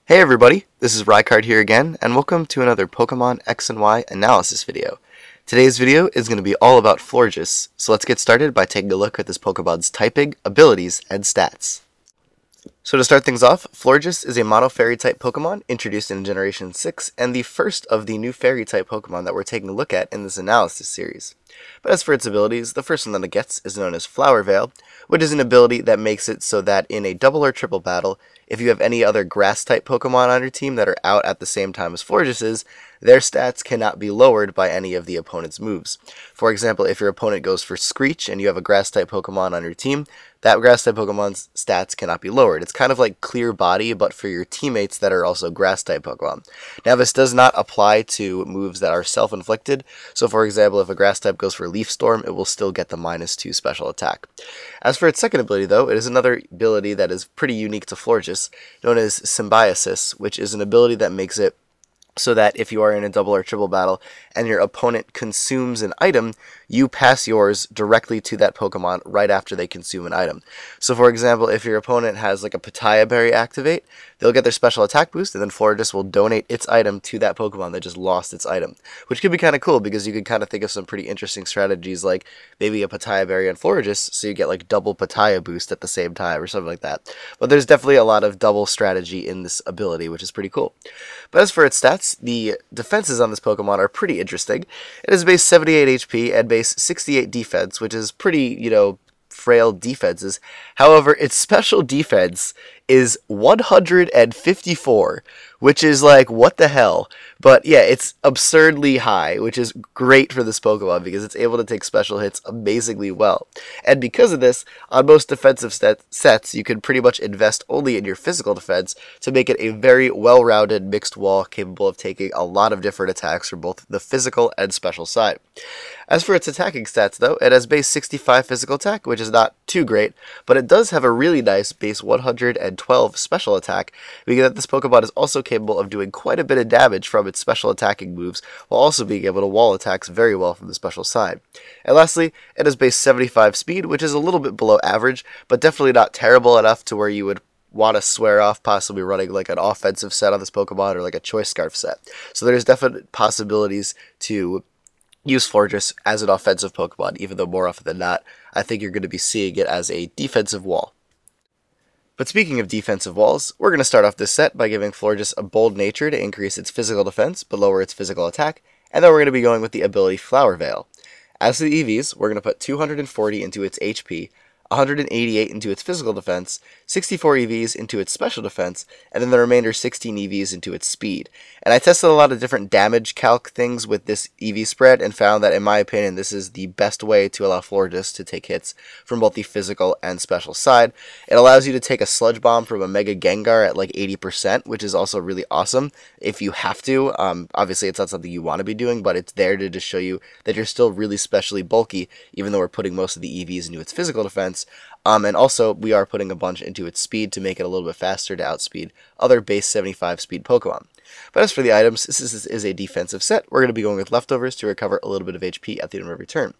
Hey everybody, this is Rykard here again, and welcome to another Pokemon X and Y analysis video. Today's video is going to be all about Florges, so let's get started by taking a look at this Pokemon's typing, abilities, and stats. So to start things off, Florges is a Mono Fairy type Pokemon introduced in Generation 6, and the first of the new Fairy type Pokemon that we're taking a look at in this analysis series. But as for its abilities, the first one that it gets is known as Flower Veil, which is an ability that makes it so that in a double or triple battle, if you have any other Grass-type Pokemon on your team that are out at the same time as Florges is, their stats cannot be lowered by any of the opponent's moves. For example, if your opponent goes for Screech and you have a Grass-type Pokemon on your team, that Grass-type Pokemon's stats cannot be lowered. It's kind of like Clear Body, but for your teammates that are also Grass-type Pokemon. Now, this does not apply to moves that are self-inflicted, so for example, if a Grass-type goes for Leaf Storm, it will still get the -2 special attack. As for its second ability, though, it is another ability that is pretty unique to Florges, known as Symbiosis, which is an ability that makes it so that if you are in a double or triple battle and your opponent consumes an item, you pass yours directly to that Pokemon right after they consume an item. So for example, if your opponent has like a Pitaya Berry activate, they'll get their special attack boost, and then Florges will donate its item to that Pokemon that just lost its item. Which could be kind of cool, because you could kind of think of some pretty interesting strategies, like maybe a Pitaya Berry on Florges, so you get like double Pitaya boost at the same time, or something like that. But there's definitely a lot of double strategy in this ability, which is pretty cool. But as for its stats, the defenses on this Pokemon are pretty interesting. It is base 78 HP and base 68 defense, which is pretty, frail defenses. However, its special defense is 154, which is like, what the hell? But yeah, it's absurdly high, which is great for this Pokemon because it's able to take special hits amazingly well. And because of this, on most defensive sets, you can pretty much invest only in your physical defense to make it a very well-rounded mixed wall capable of taking a lot of different attacks from both the physical and special side. As for its attacking stats, though, it has base 65 physical attack, which is not too great, but it does have a really nice base 112 special attack, because this Pokemon is also capable of doing quite a bit of damage from its special attacking moves, while also being able to wall attacks very well from the special side. And lastly, it has base 75 speed, which is a little bit below average, but definitely not terrible enough to where you would want to swear off possibly running like an offensive set on this Pokemon or like a Choice Scarf set. So there's definite possibilities to use Florges as an offensive Pokemon, even though more often than not, I think you're going to be seeing it as a defensive wall. But speaking of defensive walls, we're going to start off this set by giving Florges a bold nature to increase its physical defense but lower its physical attack, and then we're going to be going with the ability Flower Veil. As to the EVs, we're going to put 240 into its HP, 188 into its physical defense, 64 EVs into its special defense, and then the remainder 16 EVs into its speed. And I tested a lot of different damage calc things with this EV spread and found that, in my opinion, this is the best way to allow Florges to take hits from both the physical and special side. It allows you to take a Sludge Bomb from a Mega Gengar at like 80%, which is also really awesome if you have to. Obviously, it's not something you want to be doing, but it's there to just show you that you're still really specially bulky, even though we're putting most of the EVs into its physical defense. And also, we are putting a bunch into its speed to make it a little bit faster to outspeed other base 75 speed Pokemon. But as for the items, this is a defensive set. We're going to be going with Leftovers to recover a little bit of HP at the end of every turn.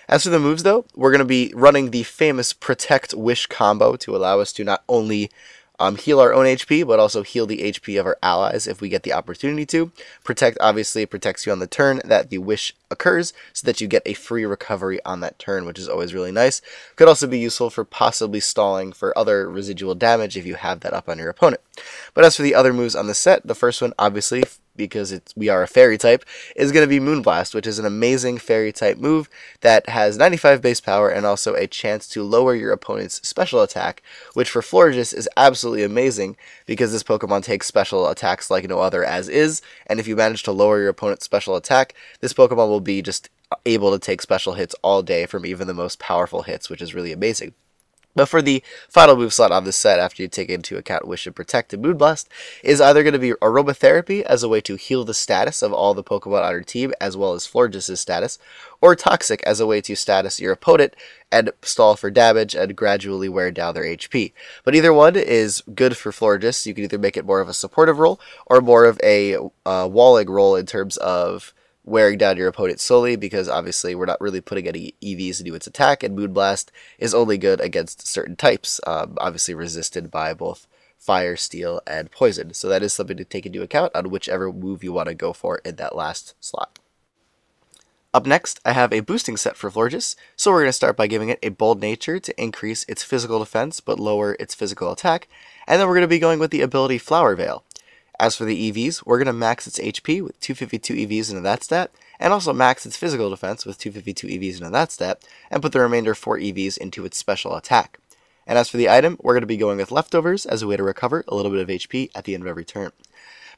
As for the moves, though, we're going to be running the famous Protect Wish combo to allow us to not only heal our own HP, but also heal the HP of our allies if we get the opportunity to. Protect obviously protects you on the turn that the wish occurs, so that you get a free recovery on that turn, which is always really nice. Could also be useful for possibly stalling for other residual damage if you have that up on your opponent. But as for the other moves on the set, the first one, obviously, because we are a fairy type, is going to be Moonblast, which is an amazing fairy type move that has 95 base power and also a chance to lower your opponent's special attack, which for Florges is absolutely amazing because this Pokemon takes special attacks like no other as is, and if you manage to lower your opponent's special attack, this Pokemon will be just able to take special hits all day from even the most powerful hits, which is really amazing. But for the final move slot on this set, after you take into account Wish and Protect and Moonblast, is either going to be Aromatherapy as a way to heal the status of all the Pokemon on your team, as well as Florges' status, or Toxic as a way to status your opponent and stall for damage and gradually wear down their HP. But either one is good for Florges. You can either make it more of a supportive role or more of a walling role in terms of wearing down your opponent slowly, because obviously we're not really putting any EVs into its attack, and Moonblast is only good against certain types, obviously resisted by both fire, steel, and poison. So that is something to take into account on whichever move you want to go for in that last slot. Up next, I have a boosting set for Florges, so we're going to start by giving it a bold nature to increase its physical defense but lower its physical attack, and then we're going to be going with the ability Flower Veil. As for the EVs, we're going to max its HP with 252 EVs into that stat, and also max its physical defense with 252 EVs into that stat, and put the remainder 4 EVs into its special attack. And as for the item, we're going to be going with Leftovers as a way to recover a little bit of HP at the end of every turn.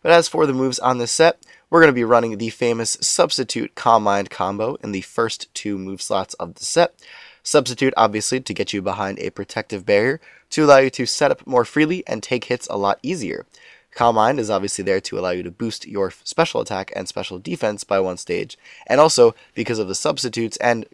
But as for the moves on this set, we're going to be running the famous Substitute Calm Mind combo in the first 2 move slots of the set. Substitute, obviously, to get you behind a protective barrier to allow you to set up more freely and take hits a lot easier. Calm Mind is obviously there to allow you to boost your special attack and special defense by 1 stage, and also, because of the substitutes and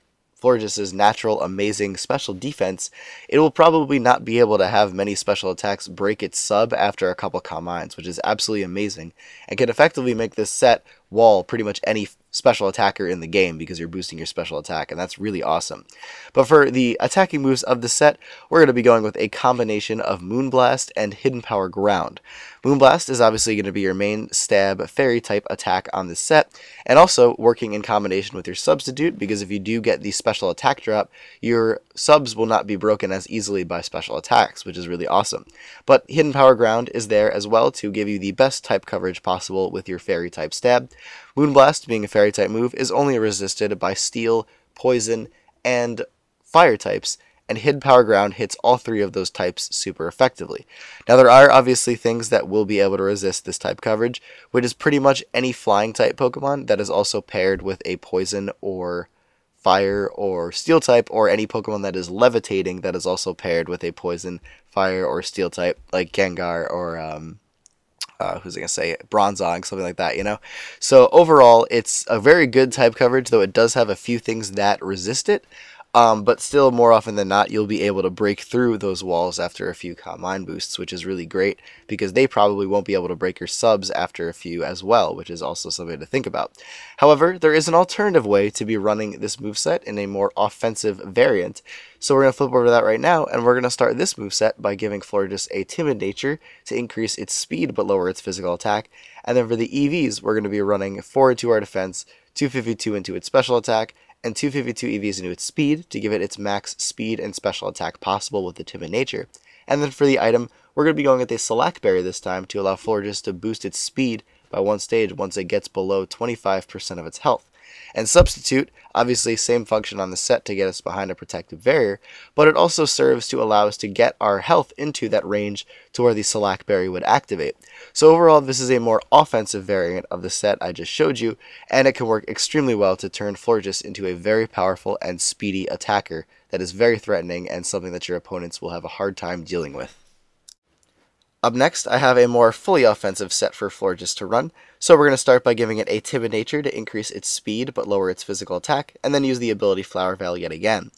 Florges' natural, amazing special defense, it will probably not be able to have many special attacks break its sub after a couple Calm Minds, which is absolutely amazing, and can effectively make this set wall pretty much any special attacker in the game because you're boosting your special attack, and that's really awesome. But for the attacking moves of the set, we're going to be going with a combination of Moonblast and Hidden Power Ground. Moonblast is obviously going to be your main stab fairy type attack on this set, and also working in combination with your substitute, because if you do get the special attack drop, your subs will not be broken as easily by special attacks, which is really awesome. But Hidden Power Ground is there as well to give you the best type coverage possible with your fairy type stab. Moonblast, being a fairy type move, is only resisted by steel, poison, and fire types, and Hidden Power Ground hits all 3 of those types super effectively. Now, there are obviously things that will be able to resist this type coverage, which is pretty much any flying type Pokemon that is also paired with a poison or fire or steel type, or any Pokemon that is levitating that is also paired with a poison, fire, or steel type, like Gengar or who's I gonna say, Bronzong, something like that, you know? So overall, it's a very good type coverage, though it does have a few things that resist it, but still, more often than not, you'll be able to break through those walls after a few Calm Mind boosts, which is really great, because they probably won't be able to break your subs after a few as well, which is also something to think about. However, there is an alternative way to be running this moveset in a more offensive variant, so we're going to flip over to that right now, and we're going to start this moveset by giving Florges a Timid Nature to increase its speed but lower its physical attack, and then for the EVs, we're going to be running 4 into our defense, 252 into its special attack, and 252 EVs into its speed to give it its max speed and special attack possible with the Timid Nature. And then for the item, we're going to be going with a Select Berry this time to allow Florges to boost its speed by 1 stage once it gets below 25% of its health. And Substitute, obviously same function on the set to get us behind a protective barrier, but it also serves to allow us to get our health into that range to where the Select Berry would activate. So overall, this is a more offensive variant of the set I just showed you, and it can work extremely well to turn Florges into a very powerful and speedy attacker that is very threatening and something that your opponents will have a hard time dealing with. Up next, I have a more fully offensive set for Florges to run, so we're going to start by giving it a Timid Nature to increase its speed but lower its physical attack, and then use the ability Flower Veil yet again.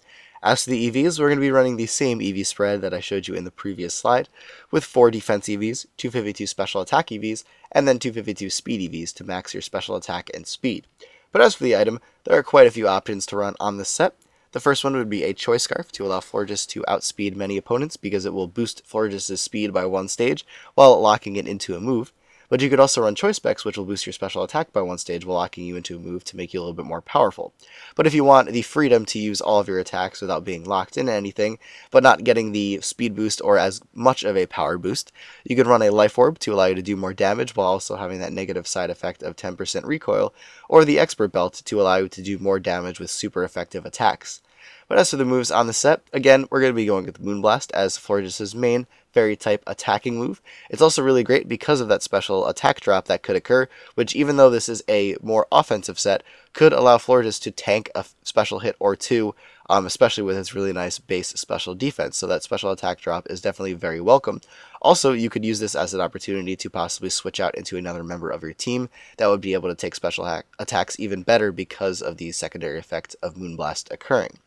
As to the EVs, we're going to be running the same EV spread that I showed you in the previous slide, with 4 defense EVs, 252 special attack EVs, and then 252 speed EVs to max your special attack and speed. But as for the item, there are quite a few options to run on this set. The first one would be a Choice Scarf to allow Florges to outspeed many opponents because it will boost Florges' speed by 1 stage while locking it into a move. But you could also run Choice Specs, which will boost your special attack by 1 stage while locking you into a move to make you a little bit more powerful. But if you want the freedom to use all of your attacks without being locked into anything, but not getting the speed boost or as much of a power boost, you could run a Life Orb to allow you to do more damage while also having that negative side effect of 10% recoil, or the Expert Belt to allow you to do more damage with super effective attacks. But as for the moves on the set, again, we're going to be going with Moonblast as Florges' main fairy type attacking move. It's also really great because of that special attack drop that could occur, which even though this is a more offensive set, could allow Florges to tank a special hit or 2, especially with its really nice base special defense. So that special attack drop is definitely very welcome. Also, you could use this as an opportunity to possibly switch out into another member of your team that would be able to take special attacks even better because of the secondary effect of Moonblast occurring.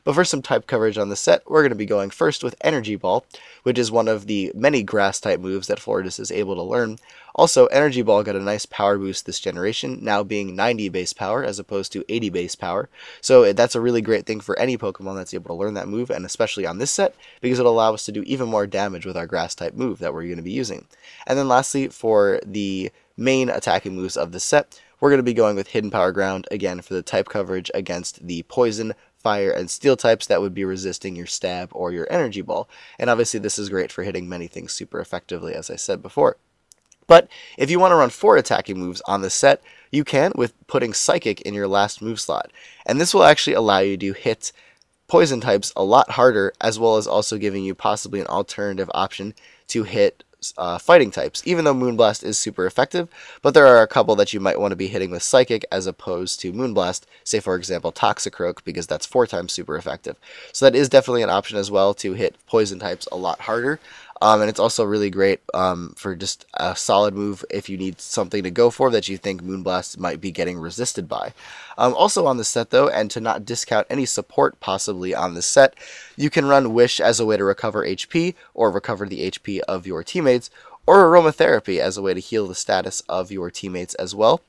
But for some type coverage on the set, we're going to be going first with Energy Ball, which is one of the many grass type moves that Florges is able to learn. Also, Energy Ball got a nice power boost this generation, now being 90 base power as opposed to 80 base power, so that's a really great thing for any any Pokemon that's able to learn that move, and especially on this set, because it'll allow us to do even more damage with our Grass-type move that we're going to be using. And then lastly, for the main attacking moves of the set, we're going to be going with Hidden Power Ground, again, for the type coverage against the Poison, Fire, and Steel types that would be resisting your Stab or your Energy Ball. And obviously this is great for hitting many things super effectively, as I said before. But if you want to run 4 attacking moves on the set, you can with putting Psychic in your last move slot. And this will actually allow you to hit Poison types a lot harder, as well as also giving you possibly an alternative option to hit fighting types, even though Moonblast is super effective, but there are a couple that you might want to be hitting with Psychic as opposed to Moonblast, say for example Toxicroak, because that's 4 times super effective. So that is definitely an option as well to hit poison types a lot harder. And it's also really great for just a solid move if you need something to go for that you think Moonblast might be getting resisted by. Also on the set though, and to not discount any support possibly on the set, you can run Wish as a way to recover HP, or recover the HP of your teammates, or Aromatherapy as a way to heal the status of your teammates as well.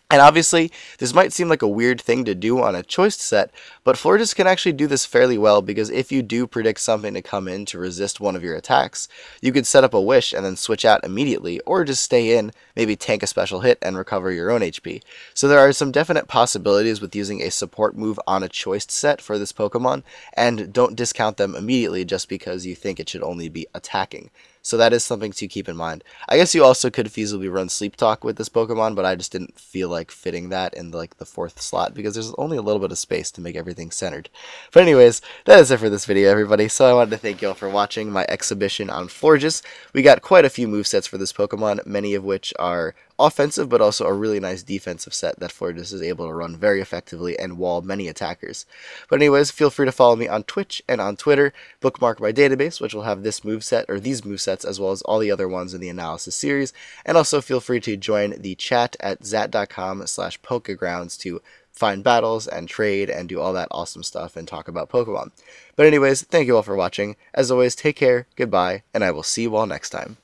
And obviously, this might seem like a weird thing to do on a choiced set, but Florges can actually do this fairly well, because if you do predict something to come in to resist one of your attacks, you could set up a Wish and then switch out immediately, or just stay in, maybe tank a special hit and recover your own HP. So there are some definite possibilities with using a support move on a choiced set for this Pokemon, and don't discount them immediately just because you think it should only be attacking. So that is something to keep in mind. I guess you also could feasibly run Sleep Talk with this Pokemon, but I just didn't feel like fitting that in like the 4th slot, because there's only a little bit of space to make everything centered. But anyways, that is it for this video, everybody. So I wanted to thank you all for watching my exhibition on Florges. We got quite a few movesets for this Pokemon, many of which are offensive, but also a really nice defensive set that Florges is able to run very effectively and wall many attackers. But anyways, feel free to follow me on Twitch and on Twitter, bookmark my database, which will have this moveset, or these movesets, as well as all the other ones in the analysis series, and also feel free to join the chat at zat.com/pokegrounds to find battles and trade and do all that awesome stuff and talk about Pokemon. But anyways, thank you all for watching. As always, take care, goodbye, and I will see you all next time.